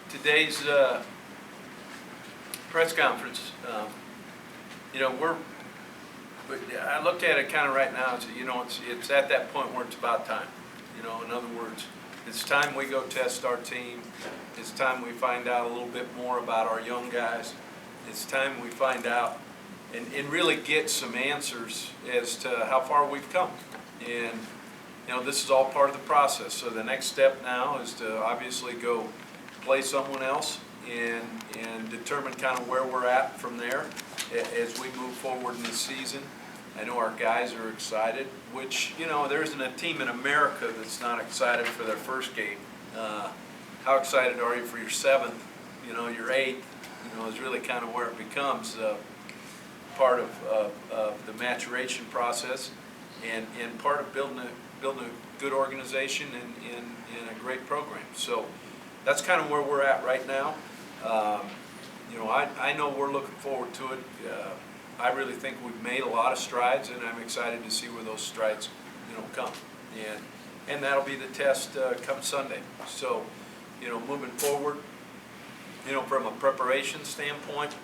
today's press conference, I looked at it kind of right now. It's at that point where it's about time. In other words, it's time we go test our team. It's time we find out a little bit more about our young guys. It's time we find out and really get some answers as to how far we've come. And this is all part of the process. So the next step now is to obviously go play someone else and determine kind of where we're at from there as we move forward in the season. I know our guys are excited, which, there isn't a team in America that's not excited for their first game. How excited are you for your seventh, your eighth, is really kind of where it becomes part of the maturation process and part of building a good organization and a great program. So that's kind of where we're at right now. I know we're looking forward to it. I really think we've made a lot of strides, and I'm excited to see where those strides, come. And that'll be the test come Sunday. So, moving forward, from a preparation standpoint,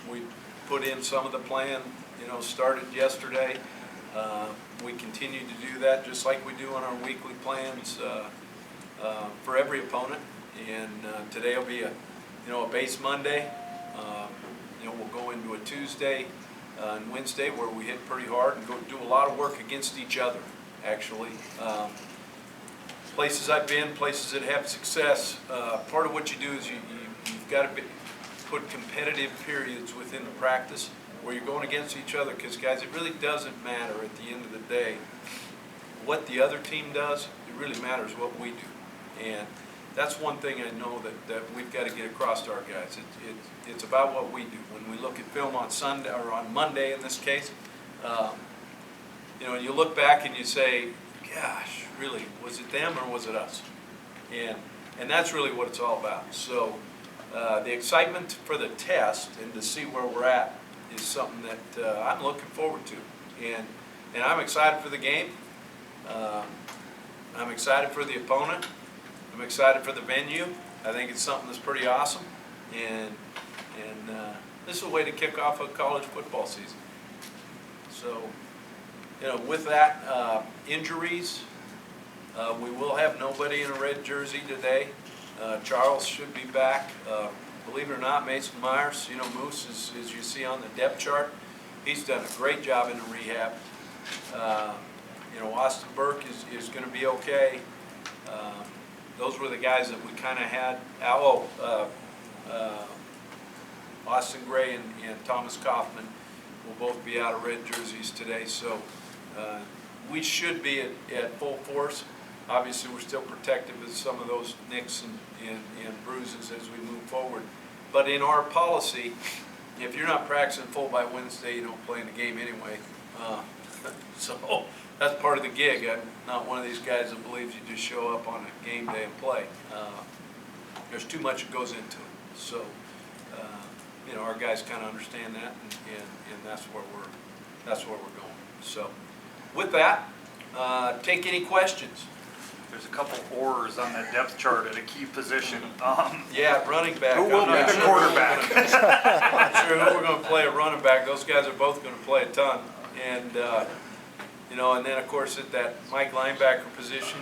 we put in some of the plan, started yesterday. We continue to do that just like we do on our weekly plans for every opponent. And today will be a base Monday. We'll go into a Tuesday and Wednesday where we hit pretty hard and go do a lot of work against each other, actually. Places I've been, places that have success, part of what you do is you've got to put competitive periods within the practice where you're going against each other, because, guys, it really doesn't matter at the end of the day what the other team does. It really matters what we do. And that's one thing I know that we've got to get across to our guys. It's about what we do. When we look at film on Sunday, or on Monday in this case, and you look back and you say, gosh, really, was it them or was it us? And that's really what it's all about. So the excitement for the test and to see where we're at is something that I'm looking forward to. And I'm excited for the game. I'm excited for the opponent. I'm excited for the venue. I think it's something that's pretty awesome, and this is a way to kick off a college football season. So, with that, injuries, we will have nobody in a red jersey today. Charles should be back. Believe it or not, Mason Myers, Moose, as you see on the depth chart, he's done a great job in the rehab. Austin Burke is going to be okay. Those were the guys that we kind of had. Austin Gray and Thomas Kaufman will both be out of red jerseys today. So we should be at full force. Obviously, we're still protective of some of those nicks and bruises as we move forward. But in our policy, if you're not practicing full by Wednesday, you don't play in the game anyway. So that's part of the gig. I'm not one of these guys that believes you just show up on a game day and play. There's too much that goes into it. So, our guys kind of understand that, and that's where we're going. So, with that, take any questions. There's a couple ors on the depth chart at a key position. Yeah, running back. Who will be the quarterback? I'm not sure who we're going to play at running back. Those guys are both going to play a ton. And, and then, of course, at that Mike linebacker position,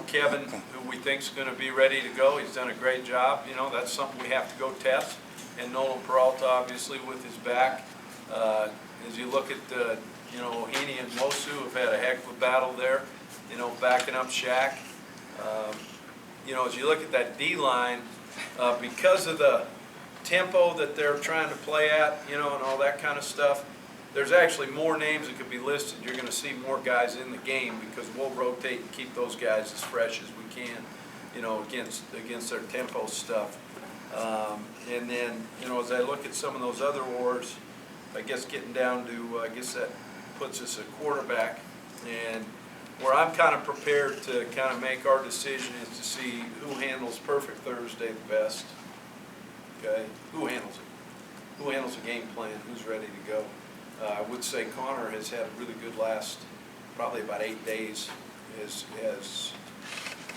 Kevin, who we think is going to be ready to go. He's done a great job. That's something we have to go test. And Nolan Peralta, obviously, with his back. As you look at, Heaney and Mosu have had a heck of a battle there, backing up Shaq. As you look at that D-line, because of the tempo that they're trying to play at, and all that kind of stuff, there's actually more names that could be listed. You're going to see more guys in the game because we'll rotate and keep those guys as fresh as we can, against their tempo stuff. And then, as I look at some of those other wars, I guess getting down to, that puts us at quarterback. And where I'm kind of prepared to kind of make our decision is to see who handles Perfect Thursday the best. Okay, who handles it? Who handles the game plan? Who's ready to go? I would say Connor has had a really good last probably about 8 days. Has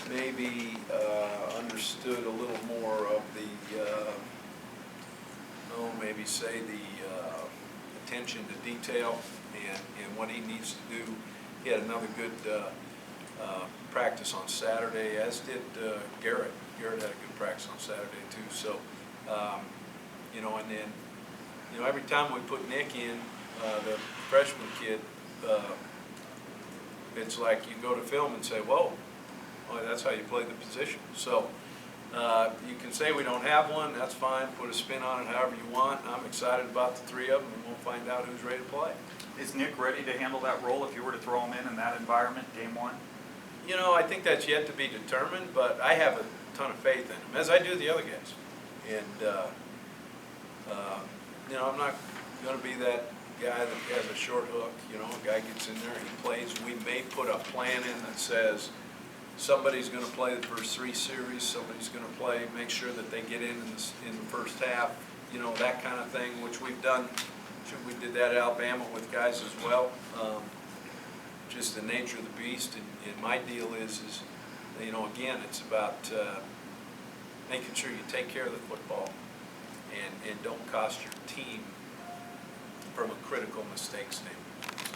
maybe understood a little more of the, maybe say the attention to detail and what he needs to do. He had another good practice on Saturday, as did Garrett. Garrett had a good practice on Saturday too. So, you know, and then, you know, every time we put Nick in, the freshman kid, it's like you go to film and say, whoa, well, that's how you play the position. So you can say we don't have one, that's fine, put a spin on it however you want. I'm excited about the three of them, and we'll find out who's ready to play. Is Nick ready to handle that role if you were to throw him in that environment, game one? You know, I think that's yet to be determined, but I have a ton of faith in him, as I do the other guys. And, you know, I'm not going to be that guy that has a short hook. You know, a guy gets in there and he plays. We may put a plan in that says somebody's going to play the first 3 series, somebody's going to play, make sure that they get in the first half, you know, that kind of thing, which we've done. We did that at Alabama with guys as well. Just the nature of the beast, and my deal is, you know, again, it's about making sure you take care of the football and don't cost your team from a critical mistake standpoint.